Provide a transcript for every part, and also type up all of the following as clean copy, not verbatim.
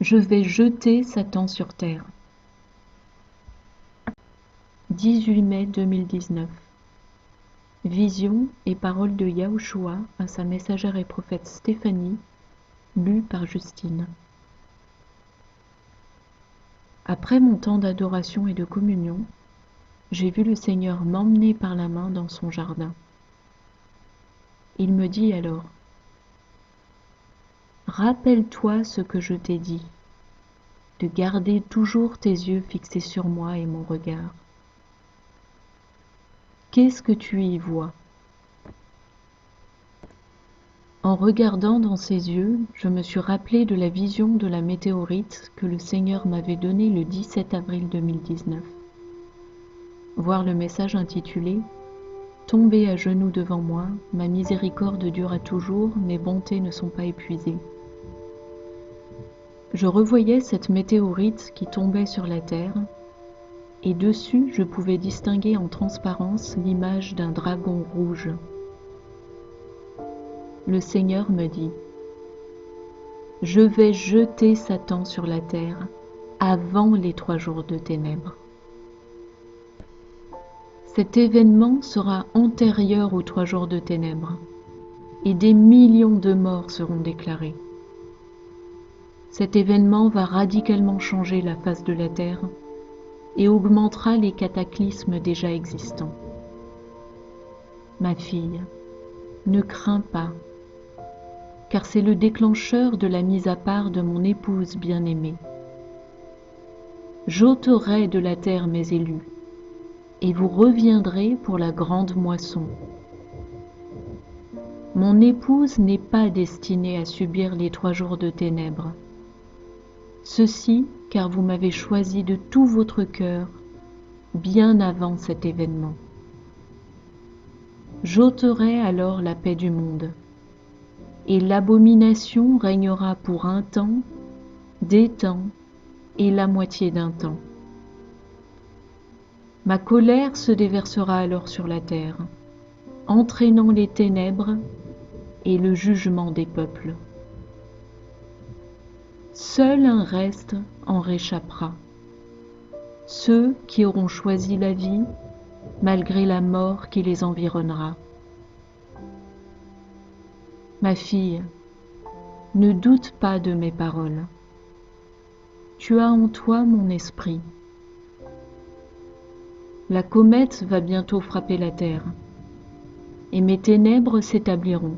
Je vais jeter Satan sur terre. 18 mai 2019. Vision et paroles de Yahushua à sa messagère et prophète Stéphanie, lue par Justine. Après mon temps d'adoration et de communion, j'ai vu le Seigneur m'emmener par la main dans son jardin. Il me dit alors: « Rappelle-toi ce que je t'ai dit, de garder toujours tes yeux fixés sur moi et mon regard. Qu'est-ce que tu y vois ? » En regardant dans ses yeux, je me suis rappelé de la vision de la météorite que le Seigneur m'avait donnée le 17 avril 2019. Voir le message intitulé « Tomber à genoux devant moi, ma miséricorde dure à toujours, mes bontés ne sont pas épuisées ». Je revoyais cette météorite qui tombait sur la terre, et dessus je pouvais distinguer en transparence l'image d'un dragon rouge. Le Seigneur me dit: « Je vais jeter Satan sur la terre avant les 3 jours de ténèbres. » Cet événement sera antérieur aux 3 jours de ténèbres, et des millions de morts seront déclarés. Cet événement va radicalement changer la face de la terre et augmentera les cataclysmes déjà existants. Ma fille, ne crains pas, car c'est le déclencheur de la mise à part de mon épouse bien-aimée. J'ôterai de la terre mes élus, et vous reviendrez pour la grande moisson. Mon épouse n'est pas destinée à subir les 3 jours de ténèbres. Ceci car vous m'avez choisi de tout votre cœur, bien avant cet événement. J'ôterai alors la paix du monde, et l'abomination régnera pour un temps, des temps et la moitié d'un temps. Ma colère se déversera alors sur la terre, entraînant les ténèbres et le jugement des peuples. Seul un reste en réchappera, ceux qui auront choisi la vie malgré la mort qui les environnera. Ma fille, ne doute pas de mes paroles. Tu as en toi mon esprit. La comète va bientôt frapper la terre, et mes ténèbres s'établiront.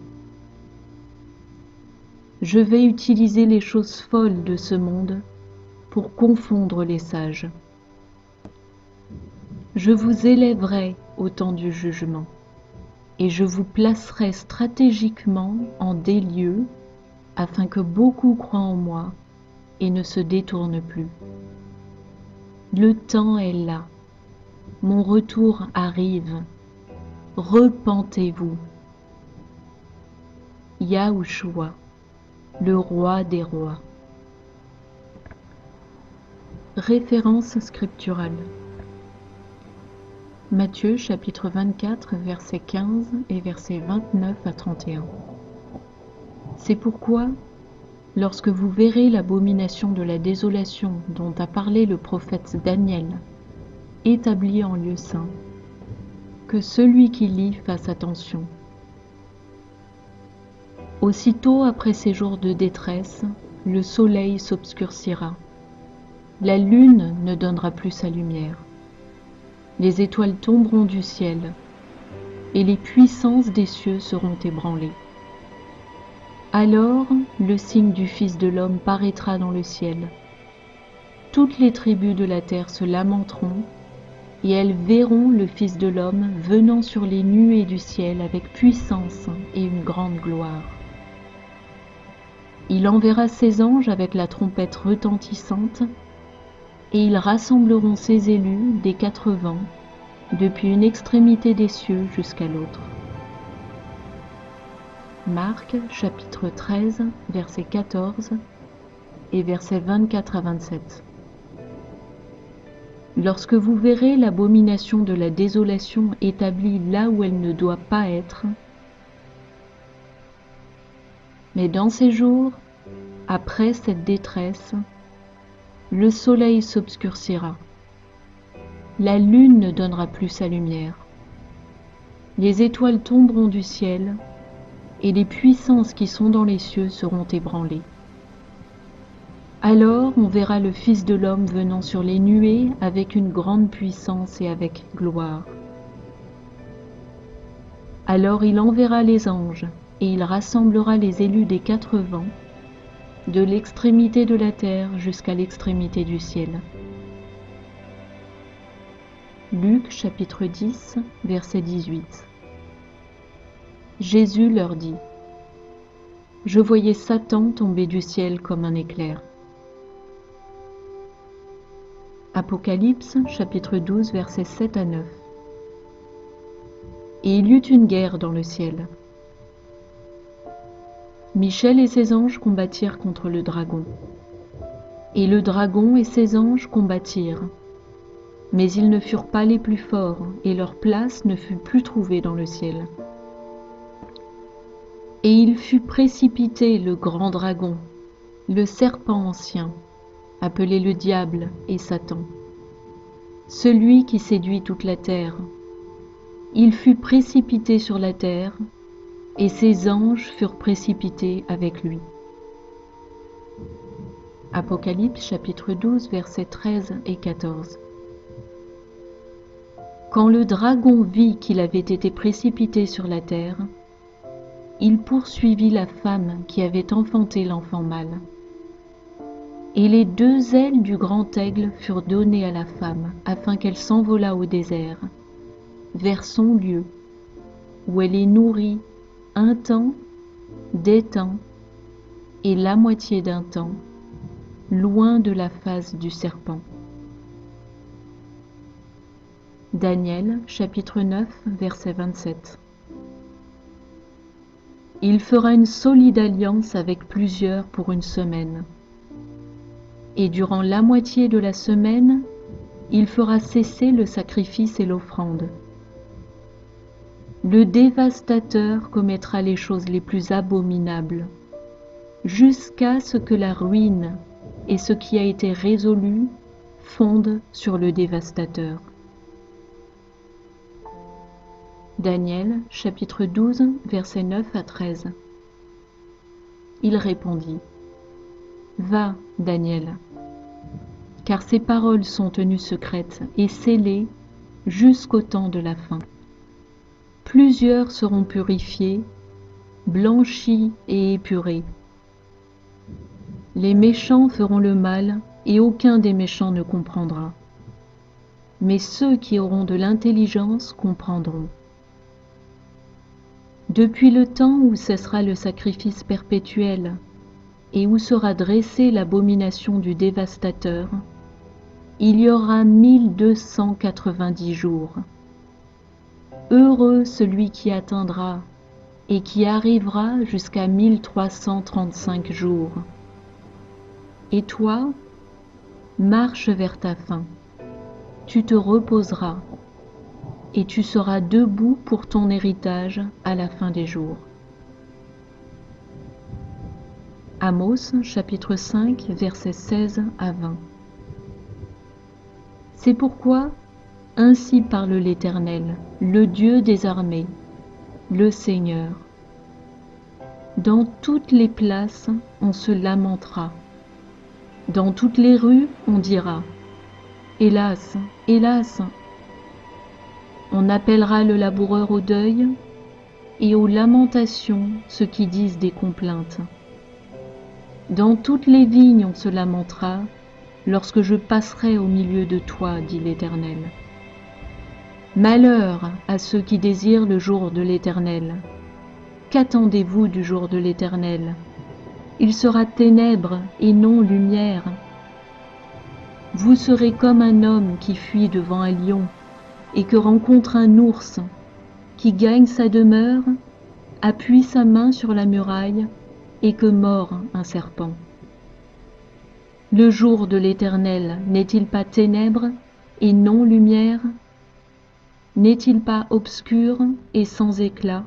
Je vais utiliser les choses folles de ce monde pour confondre les sages. Je vous élèverai au temps du jugement, et je vous placerai stratégiquement en des lieux afin que beaucoup croient en moi et ne se détournent plus. Le temps est là, mon retour arrive, repentez-vous. Yahushua, le roi des rois. Référence scripturale. Matthieu chapitre 24 versets 15 et versets 29 à 31. C'est pourquoi, lorsque vous verrez l'abomination de la désolation dont a parlé le prophète Daniel, établie en lieu saint, que celui qui lit fasse attention. Aussitôt après ces jours de détresse, le soleil s'obscurcira, la lune ne donnera plus sa lumière, les étoiles tomberont du ciel, et les puissances des cieux seront ébranlées. Alors le signe du Fils de l'homme paraîtra dans le ciel. Toutes les tribus de la terre se lamenteront, et elles verront le Fils de l'homme venant sur les nuées du ciel avec puissance et une grande gloire. Il enverra ses anges avec la trompette retentissante, et ils rassembleront ses élus des 4 vents, depuis une extrémité des cieux jusqu'à l'autre. Marc chapitre 13, verset 14 et versets 24 à 27. Lorsque vous verrez l'abomination de la désolation établie là où elle ne doit pas être, mais dans ces jours, après cette détresse, le soleil s'obscurcira, la lune ne donnera plus sa lumière, les étoiles tomberont du ciel, et les puissances qui sont dans les cieux seront ébranlées. Alors on verra le Fils de l'homme venant sur les nuées avec une grande puissance et avec gloire. Alors il enverra les anges, et il rassemblera les élus des 4 vents, de l'extrémité de la terre jusqu'à l'extrémité du ciel. Luc chapitre 10, verset 18. Jésus leur dit : « Je voyais Satan tomber du ciel comme un éclair. » Apocalypse chapitre 12, versets 7 à 9. Et il y eut une guerre dans le ciel. Michel et ses anges combattirent contre le dragon. Et le dragon et ses anges combattirent. Mais ils ne furent pas les plus forts, et leur place ne fut plus trouvée dans le ciel. Et il fut précipité le grand dragon, le serpent ancien, appelé le diable et Satan, celui qui séduit toute la terre. Il fut précipité sur la terre, et ses anges furent précipités avec lui. Apocalypse chapitre 12, versets 13 et 14. Quand le dragon vit qu'il avait été précipité sur la terre, il poursuivit la femme qui avait enfanté l'enfant mâle. Et les 2 ailes du grand aigle furent données à la femme, afin qu'elle s'envolât au désert, vers son lieu, où elle est nourrie 1 temps, des temps, et la moitié d'un temps, loin de la face du serpent. Daniel, chapitre 9, verset 27. Il fera une solide alliance avec plusieurs pour une semaine. Et durant la moitié de la semaine, il fera cesser le sacrifice et l'offrande. Le dévastateur commettra les choses les plus abominables, jusqu'à ce que la ruine et ce qui a été résolu fondent sur le dévastateur. Daniel, chapitre 12, versets 9 à 13. Il répondit : « Va, Daniel, car ces paroles sont tenues secrètes et scellées jusqu'au temps de la fin. Plusieurs seront purifiés, blanchis et épurés. Les méchants feront le mal, et aucun des méchants ne comprendra. Mais ceux qui auront de l'intelligence comprendront. Depuis le temps où cessera le sacrifice perpétuel, et où sera dressée l'abomination du dévastateur, il y aura 1290 jours. Heureux celui qui atteindra et qui arrivera jusqu'à 1335 jours. Et toi, marche vers ta fin. Tu te reposeras, et tu seras debout pour ton héritage à la fin des jours. » Amos, chapitre 5, versets 16 à 20. C'est pourquoi, ainsi parle l'Éternel, le Dieu des armées, le Seigneur. Dans toutes les places, on se lamentera. Dans toutes les rues, on dira : Hélas, hélas ! On appellera le laboureur au deuil, et aux lamentations ceux qui disent des complaintes. Dans toutes les vignes on se lamentera, lorsque je passerai au milieu de toi, dit l'Éternel. Malheur à ceux qui désirent le jour de l'Éternel. Qu'attendez-vous du jour de l'Éternel ? Il sera ténèbres et non lumière. Vous serez comme un homme qui fuit devant un lion et que rencontre un ours, qui gagne sa demeure, appuie sa main sur la muraille et que mord un serpent. Le jour de l'Éternel n'est-il pas ténèbres et non lumière ? N'est-il pas obscur et sans éclat ?